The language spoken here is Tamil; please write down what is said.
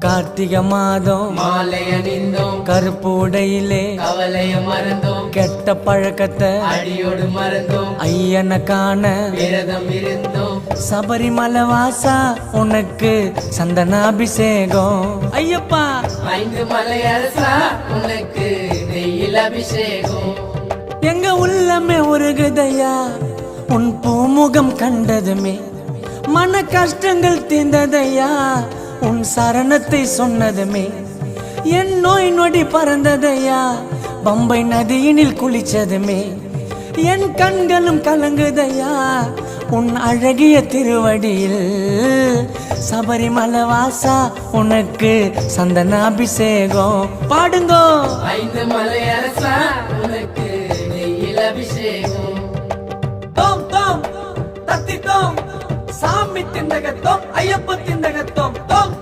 கார்த்திகை மாதம் மாலை அணிந்தோம், கருப்பு உடையிலே கவலைய மறந்தோம், கெட்ட பழக்கத்தை அடியோடு மறந்தோம், ஐயனை காண விரதம் இருந்தோம். சபரிமலை வாசா உனக்கு சந்தனாபிஷேகம். ஐயப்பா 5 மலை அரசா உனக்கு நெய்யில் அபிஷேகம். எங்க உள்ளமே உருகுதையா உன் பூமுகம் கண்டதுமே, மன கஷ்டங்கள் தீர்ந்ததையா உன் சரணத்தை சொன்னதுமே, என் நோய் நொடி பறந்ததையா பம்பை நதியினில் குளிச்சதுமே, என் கண்களும் கலங்குதையா உன் அழகிய திருவடியில். சபரிமலை வாசா உனக்கு சந்தனாபிஷேகம். பாடுங்கோ 5 மலை அரசா உனக்கு நெய்யில் அபிஷேகம். தோம் தோம் தத்தி தோம் சாமி திண்டகத்தோம் ஐயப்ப திண்டகத்தோம் தோம்